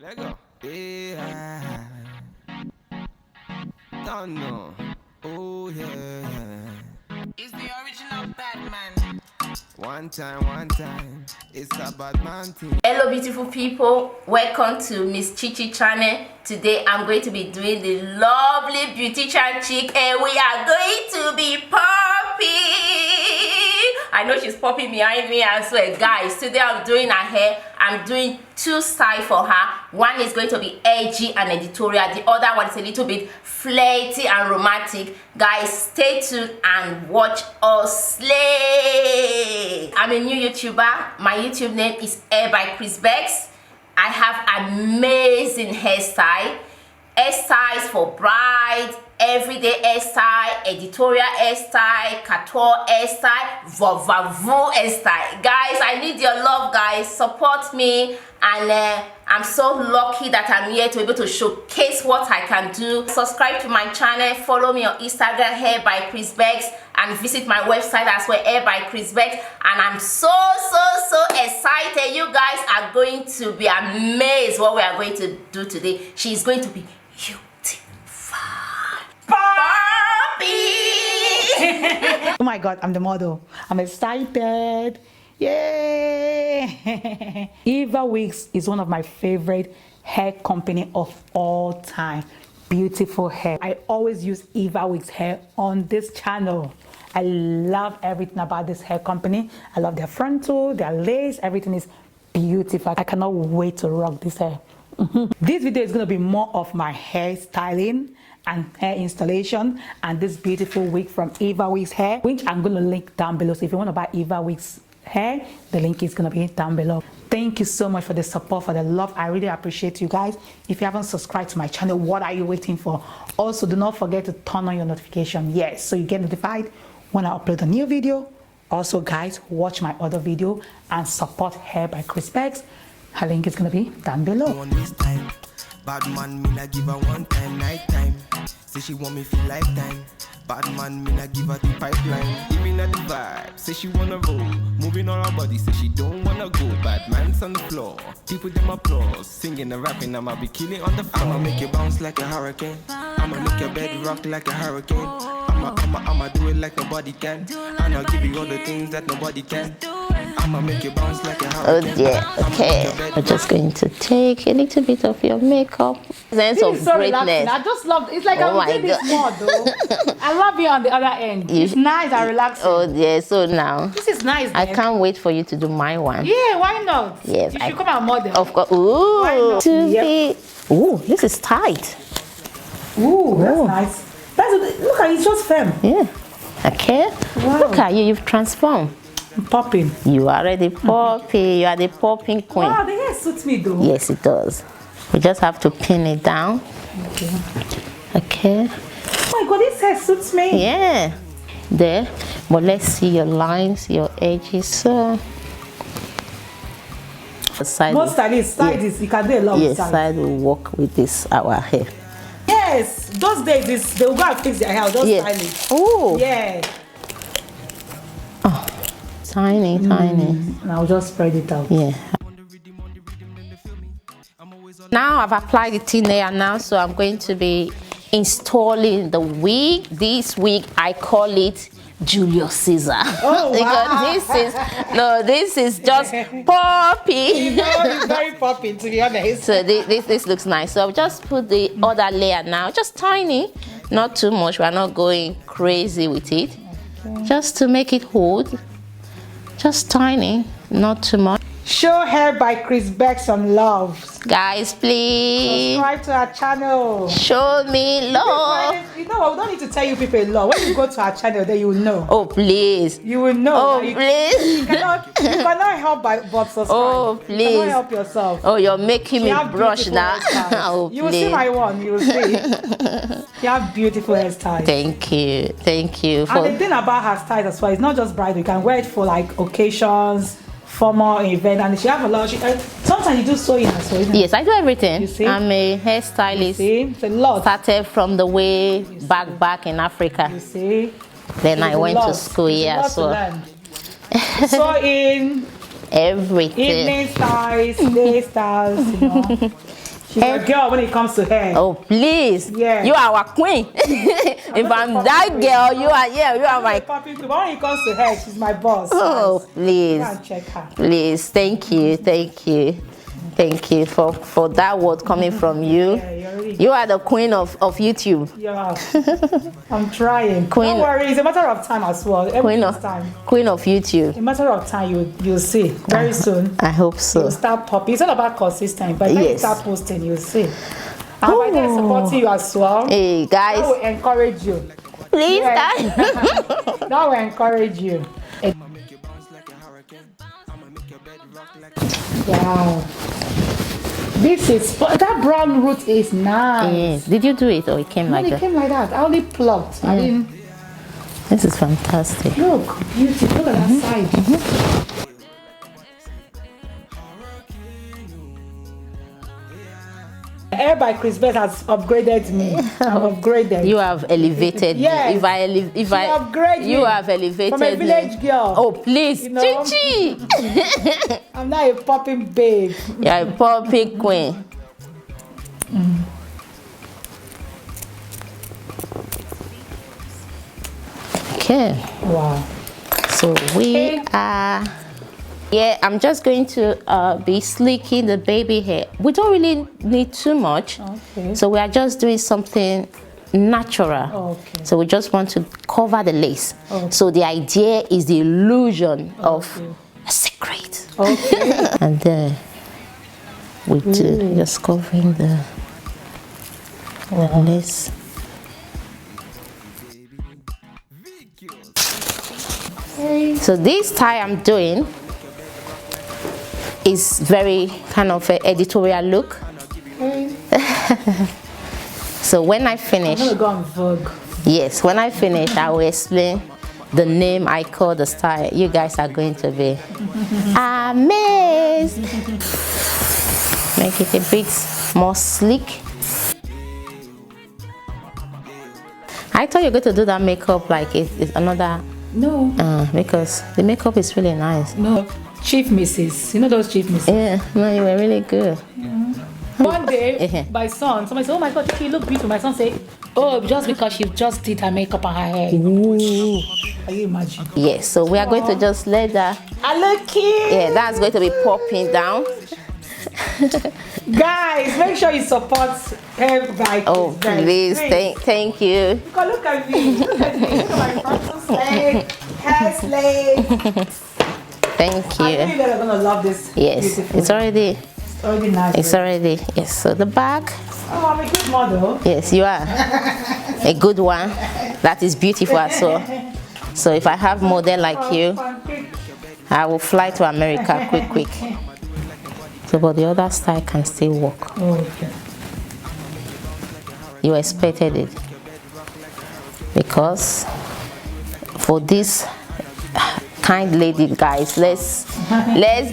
Let go. Yeah. Don't know. Oh yeah. It's the original Batman. One time. It's a bad man thing. Hello beautiful people, welcome to Miss Chichi channel. Today I'm going to be doing the lovely Beauticianchic and we are going to be popping. I know she's popping behind me as well. Guys, today I'm doing her hair. I'm doing two styles for her. One is going to be edgy and editorial. The other one is a little bit flirty and romantic. Guys, stay tuned and watch us slay. I'm a new YouTuber. My YouTube name is Hair by Becks. I have amazing hairstyles for brides, everyday hairstyle, editorial hairstyle, couture hairstyle, vavavu hairstyle. Guys, I need your love, guys. Support me, and I'm so lucky that I'm here to be able to showcase what I can do. Subscribe to my channel, follow me on Instagram, Hair by Becks, and visit my website as well, Hair by Becks. And I'm so excited. You guys are going to be amazed what we are going to do today. She's going to be Oh my god, I'm the model. I'm excited. Yay! Evawigs is one of my favorite hair company of all time. Beautiful hair. I always use Evawigs hair on this channel. I love everything about this hair company. I love their frontal, their lace, everything is beautiful. I cannot wait to rock this hair. This video is going to be more of my hair styling and hair installation and this beautiful wig from Evawigs hair, which I'm going to link down below. So if you want to buy Evawigs hair, the link is going to be down below. Thank you so much for the support, for the love. I really appreciate you guys. If you haven't subscribed to my channel, what are you waiting for? Also, do not forget to turn on your notification, yes, so you get notified when I upload a new video. Also guys, watch my other video and support Hair by Becks. Her link is going to be down below. Bad man, me na give her one time, night time. Say she want me feel lifetime. Bad man, me na give her the pipeline. Giving her the vibe, say she wanna roll. Moving on her body, say she don't wanna go. Bad man's on the floor, people them applause. Singing and rapping, I'ma be killing on the floor. I'ma make you bounce like a hurricane. I'ma make your bed rock like a hurricane. I'ma do it like nobody can. And I'll give you all the things that nobody can. I'ma make you bounce like a hurricane. Oh dear, okay. We're just going to take a little bit of your makeup. Sense of so greatness. relaxing. I just love it. It's like I'm doing this more though. I love you on the other end. It's nice and relaxing. Oh dear, so now this is nice. I can't wait for you to do my one. Yeah, why not? Yes, you should come and model. Of course. Ooh, Why not? Yep. Ooh, this is tight. Ooh, that's nice. Look at it, it's just firm. Yeah. Okay. Wow. Look at you, you've transformed. I'm popping. You are already popping. You are the popping queen. Wow, the hair suits me though. Yes, it does. We just have to pin it down. Okay. Okay. Oh my god, this hair suits me. Yeah. There. But let's see your lines, your edges. So. Most stylists, you can do a lot yes, of side will work with this our hair. Yes, those days they will go and fix their hair. Those stylists. Oh. Yeah. Oh. Tiny. And I'll just spread it out. Yeah. Now I've applied the thin layer now, so I'm going to be installing the wig. This wig, I call it Julius Caesar. Oh, wow. Because this is just poppy. You know, it's very poppy, to be honest. So this looks nice. So I'll just put the other layer now, just tiny, not too much. We're not going crazy with it. Okay. Just to make it hold. Just tiny, not too much. Show Hair by Becks some love. Guys, please subscribe to our channel. Show me love. You know what? We don't need to tell you people love. When you go to our channel, then you will know. Oh please. You will know. Oh please. You cannot help but subscribe. Oh please. You cannot help yourself. Oh, you're making me brush now. Oh, you will see my one. You will see. You have beautiful hairstyles. Thank you. Thank you. And the thing about her style as well, it's not just bridal. You can wear it for like occasions, formal event, and she have a lot. Sometimes you do sewing as well, isn't it? Yes, I do everything. You see? I'm a hairstylist. You see? It's a lot. Started from the way back in Africa. You see? Then I went to school here as well. Sewing, everything. Evening styles, day styles, you know. She's a girl when it comes to hair. Oh please, yeah. You are our queen. If I'm that girl, you are my. But when it comes to hair, she's my boss. Oh guys. please, Check her. please, thank you for that word coming from you. Yeah, you are the queen of YouTube. Yeah, I'm trying. Queen. Don't worry, it's a matter of time as well. Queen of YouTube. A matter of time, you'll see very soon. I hope so. You'll start popping. It's all about consistency. But when you start posting, you'll see. And by then supporting you as well. Hey guys, that will encourage you. Please, that will encourage you. Wow. This is that brown root is nice. Yes. Did you do it or it came like that? It came like that. I only plucked. I didn't. This is fantastic. Look, beautiful. Look at that side. Hair by Chris Beth has upgraded me. I'm upgraded. You have elevated yes. me. If I upgrade you have elevated from a village girl. Oh please, Chichi. I'm not a popping babe. You're a popping queen. Okay. Wow. So we are. Yeah, I'm just going to be slicking the baby hair. We don't really need too much. Okay. So we are just doing something natural. Okay. So we just want to cover the lace. Okay. So the idea is the illusion of a secret. Okay. And then we do just covering the lace. Okay. So this tie I'm doing is very kind of an editorial look. Okay. So when I finish, I'm gonna go on Vogue. yes, when I finish, I will explain the name I call the style. You guys are going to be amazed. Make it a bit more sleek. I thought you were going to do that makeup like it's another. No. Because the makeup is really nice. No. Chief Mrs. You know those Chief Mrs. Yeah, no, you were really good. One day, my son, somebody said, "Oh my God, you look beautiful." My son said, "Oh, just because she just did her makeup and her hair." Ooh. Can you imagine? Yes, so we are going to just let that. I look cute. Yeah, that's going to be popping down. Guys, make sure you support Hair by Oh, please, thank you. Because look at me. Look at me. Look at my frontal slave, hair slave. Thank you. I think you guys are gonna love this. Yes, beautiful. it's already nice. It's already, yes. So the bag. Oh, I'm a good model. Yes, you are a good one. That is beautiful as well. So if I have model like you, I will fly to America quick. So, but the other style can still work. Okay. You expected it because for this kind lady, guys, let's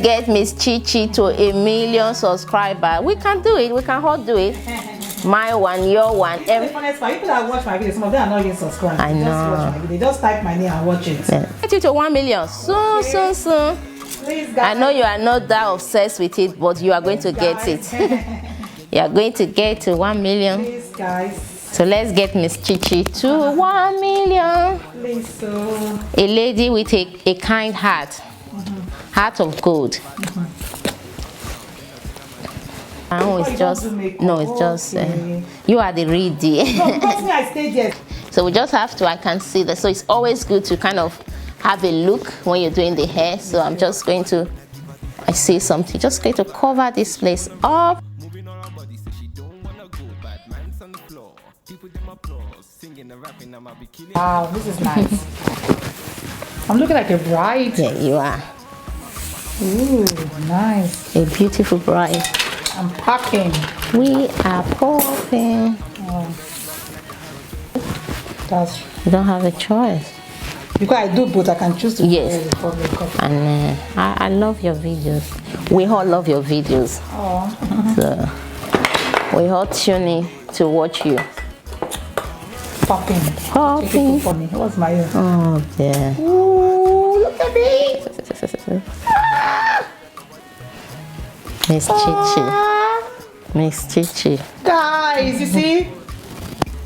get Miss Chichi to 1 million subscribers. We can do it. We can all do it. My one, your one. People that watch my video, some of them are not even subscribed. I know. Just watch my video. Just type my name and watch it. Yeah. Get you to 1 million soon. Please, guys. I know you are not that obsessed with it, but you are going to get it. You are going to get to 1 million. Please, guys. So let's get Miss Chichi to 1 million. Please, so. A lady with a kind heart, heart of gold. Oh, it's just no, it's just you are the real deal. No, because me, I stayed there. So we just have to. I can see that. So it's always good to kind of have a look when you're doing the hair. So I'm just going to. I see something. Just going to cover this place up. Wow, this is nice. I'm looking like a bride. Yeah, you are. Ooh, nice. A beautiful bride. I'm popping. We are popping. Oh. You don't have a choice. Because I do both, I can choose to Yes. do before makeup. And I love your videos. We all love your videos. Oh. So we all tune in to watch you. Popping. Popping. For me. What's my own? Oh dear. Ooh, look at me. Miss Chichi. Miss Chichi. Guys, you see?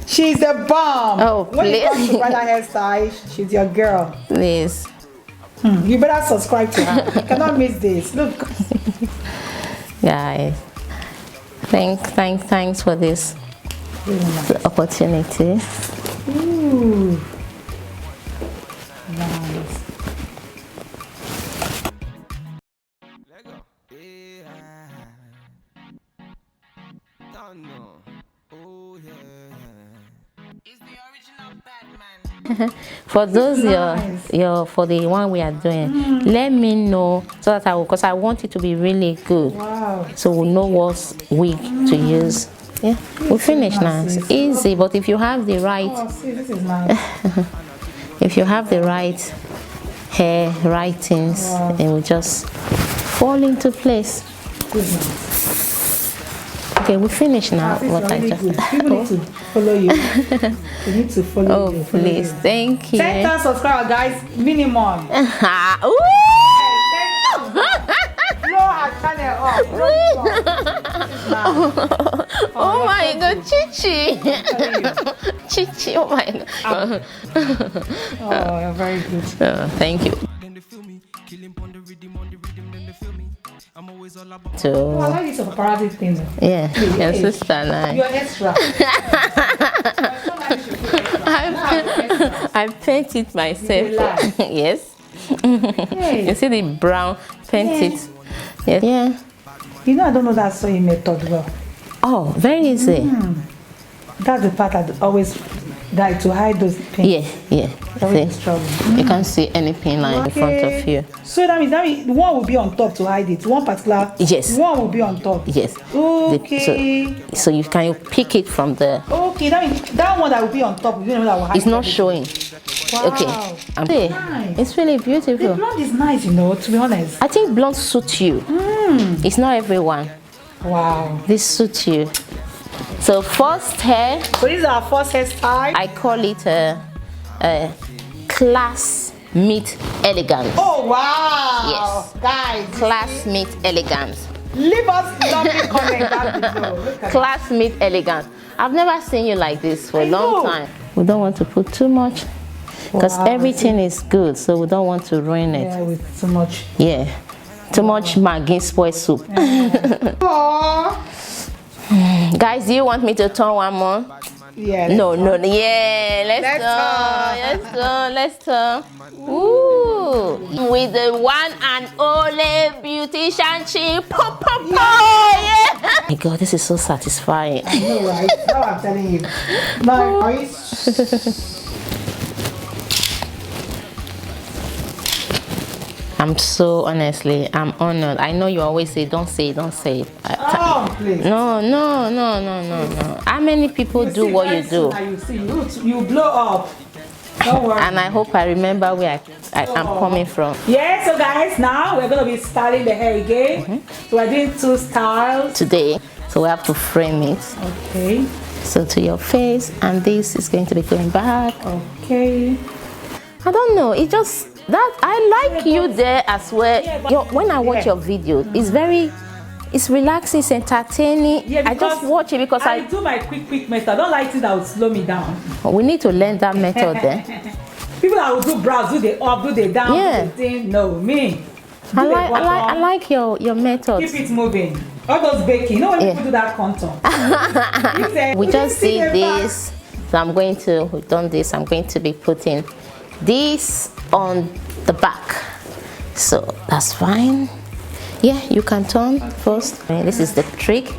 She's the bomb. Oh, when it comes to please. bridal hairstyle, she's your girl. Please. You better subscribe to her. You cannot miss this. Look. Guys. Thanks for this opportunity. Ooh. Nice. Is the original Batman. For those nice. for the one we are doing, let me know so that because I want it to be really good. Wow. So we'll know what wig to use. Yeah, we finish now. It's easy, but if you have the right, Oh, see, this is nice. if you have the right hair, right things, it will just fall into place. Goodness. Okay, we finish now. This is What I really just. good. People need to follow you. They need to follow Oh, you. Follow please, you. thank you. 10,000 subscribers, guys, minimum. Ooh! Blow her channel up. Oh my God, Chichi! Chichi, oh my God. Oh, you're very good. Thank you. Then they feel me, killing on the rhythm, then they feel me. I'm always all about Oh, I So, like this paparazzi thing. yeah, your sister and You're extra. I paint it myself. You like? Yes. Hey. You see the brown, paint it. Yes. Yeah. You know, I don't know that sewing method well. Oh, very easy. That's the part I always like to hide those pins. Yeah. Very See, strong. you can't see any pin line in front of you. So that means one will be on top to hide it. One particular. Yes. One will be on top. Yes. Okay. So you can pick it from the. Okay, that means that one that will be on top, you know, that will hide. It's not everything. showing. Wow. Okay. Nice. It's really The beautiful. blonde is nice, you know, to be honest. I think blonde suits you. It's not everyone. Wow. This suits you. So first hair, So this is our first hairstyle. I call it a class meet elegance. Oh wow. Yes. Guys, Class meet elegance. leave us lovely comment down below. Look at Class meet elegance. I've never seen you like this for a I long know. time. We don't want to put too much because Wow, everything is good, so we don't want to ruin it. yeah, with too much. Yeah. Too much Maggi spoil soup. Oh. Guys, do you want me to turn one more? Yeah. No. Yeah, let's turn. Ooh, with the one and only Beauticianchic. Yeah. My God, this is so satisfying. I know, right? Now I'm telling you. Nice. I'm so honestly, I'm honored. I know you always say, don't say it. Oh, please. No. How many people do what you do? You see, you blow up. Don't worry. And I hope I remember where I'm coming from. Yeah, so guys, now we're going to be styling the hair again. So we're doing 2 styles. Today, so we have to frame it. Okay. So to your face, and this is going to be going back. Okay. I don't know, it just that I like you there as well. When I watch your videos, it's relaxing, it's entertaining. Yeah, I just watch it because I do my quick method. I don't like things that will slow me down. we need to learn that method then. People that will do brows, do the up, do the down, Yeah. do the thing. No, me. I like your method. Keep it moving. All those baking. You know when people do that contour. We just did this. So I'm going to, we've done this, I'm going to be putting this on the back. So that's fine. Yeah, you can turn first. This is the trick.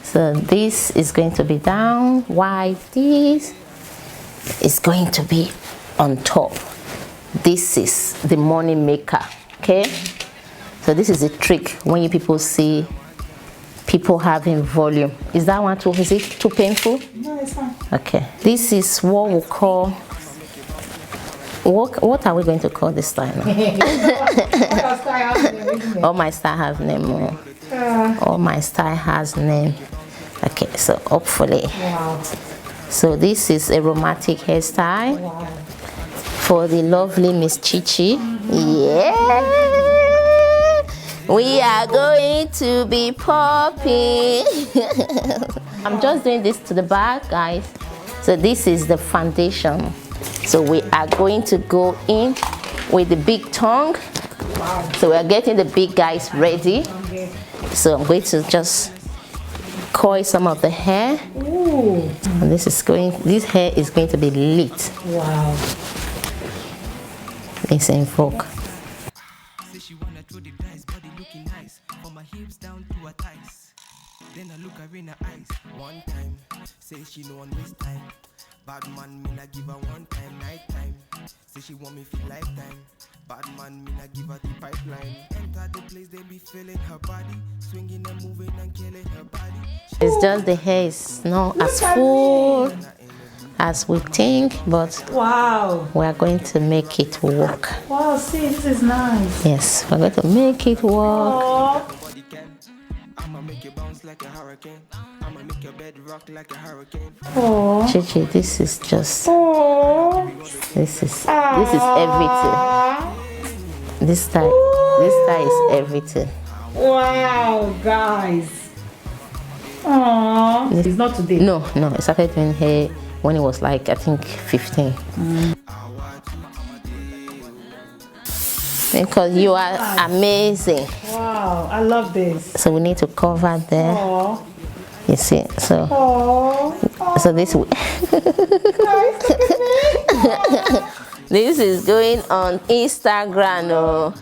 So this is going to be down, while this is going to be on top. This is the money maker, okay? So this is the trick when you people see people having volume. Is that one too, is it too painful? No, it's fine. Okay, this is what we call, what are we going to call this style now? All my style have name. All my style has name. Okay, so hopefully. Wow. So this is a romantic hairstyle for the lovely Miss Chichi. Yeah. We are going to be popping. I'm just doing this to the back, guys. So this is the foundation. So we are going to go in with the big tongue. Wow. So we are getting the big guys ready. Okay. So I'm going to just coil some of the hair. Ooh. And this hair is going to be lit. Wow. It's in folk. Say she wanna throw the dice, body looking nice. From my hips down to her thighs. Then I look her in her eyes. One time, say she no one waste time. Bad man, me not give her one time, night time. Say she want me feel lifetime. Bad man, me not give her the pipeline. Enter the place, they be feeling her body. Swinging and moving and killing her body. It's just the hair is not as full as we think, but wow, we are going to make it work. Wow, see, this is nice. Yes, we're going to make it work. Nobody can. I'ma make you bounce like a hurricane. I'ma make your bed rock like a hurricane. Oh, Chichi, this is just this is everything. This style is everything. wow, guys. Oh, it's not today. No, I started doing hair when it was like, I think 15. Because you are amazing. Wow, I love this. So we need to cover there. Oh, You see, so so this this is going on Instagram. Oh.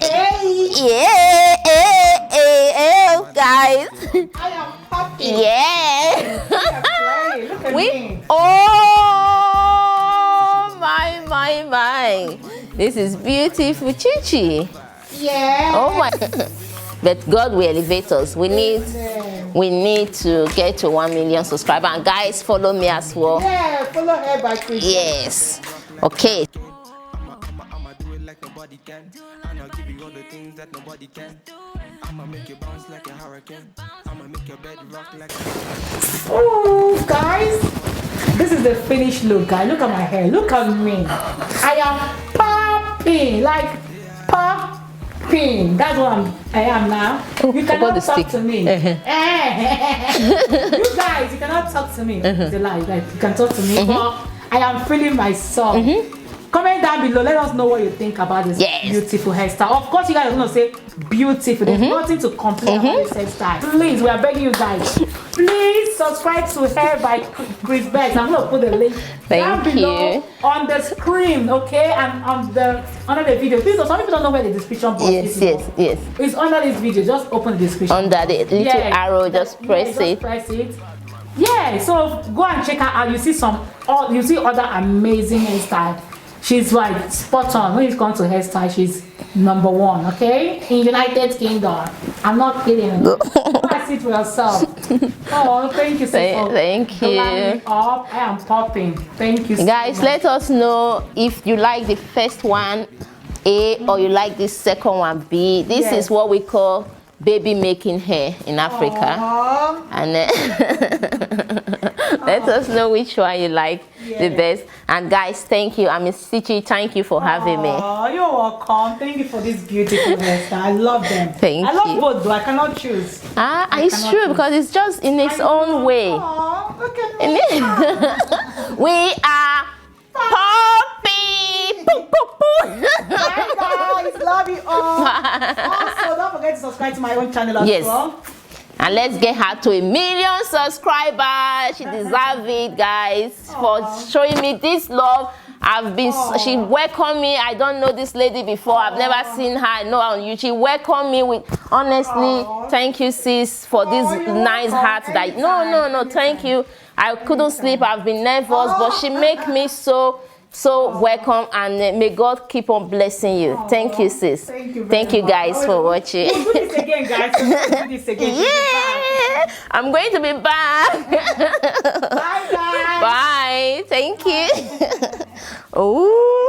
Yeah, guys. I am happy. Yeah. Look at me. Oh my. This is beautiful, Chichi. Yeah. Oh my. But God will elevate us. We need to get to 1 million subscribers. And guys, follow me as well. Yeah, follow her by Chris. Yes. Okay. I'ma do it like nobody can. And I'll give you all the things that nobody can. I'ma make you bounce like a hurricane. I'ma make your bed rock like a hurricane. Oh, guys, this is the finished look, guys. Look at my hair. Look at me. I am popping, like popping. That's what I am now. You cannot talk to me. You guys, you cannot talk to me. It's a lie. Like, you can talk to me. But I am feeling myself. Comment down below. Let us know what you think about this beautiful hairstyle. Of course, you guys are going to say beautiful. There's nothing to complain about this hairstyle. Please, we are begging you guys. Please subscribe to Hair by Chris Becks. I'm going to put the link down below on the screen, okay, and under the video. Please, some people don't know where the description box is. Yes. It's under this video. Just open the description. Under the little arrow, just press it. Press it. Yeah. So go and check her out. You see other amazing hairstyle. She's like spot on. When it comes to hairstyle, she's #1, okay? In United Kingdom. I'm not kidding. Go and see it for yourself. Oh, thank you, sis. Thank you. Me up. I am popping. Thank you, guys. Let us know if you like the first one, A, or you like this second one, B. This is what we call baby making hair in Africa. And let us know which one you like the best. And guys, thank you. I'm Miss Chichi. Thank you for having me. Oh, you're welcome. Thank you for this beautiful hairstyle. I love them. Thank you. I love both, though. I cannot choose. It's true because it's just in its own way. Oh, look at me. We are poppy. Bye, guys. Love you all. Also, don't forget to subscribe to my own channel as well. And let's get her to 1 million subscribers. She deserves it, guys, for showing me this love. She welcomed me. I don't know this lady before. I've never seen her. I know on YouTube. She welcomed me with, honestly, thank you, sis, for this nice heart. That no, thank you. I couldn't sleep. I've been nervous, but she make me so welcome, and may God keep on blessing you. Thank you, sis. Thank you guys for watching. Do this again, guys. Do this again. Yeah, I'm going to be back. Bye, guys. Bye. Thank you. Ooh.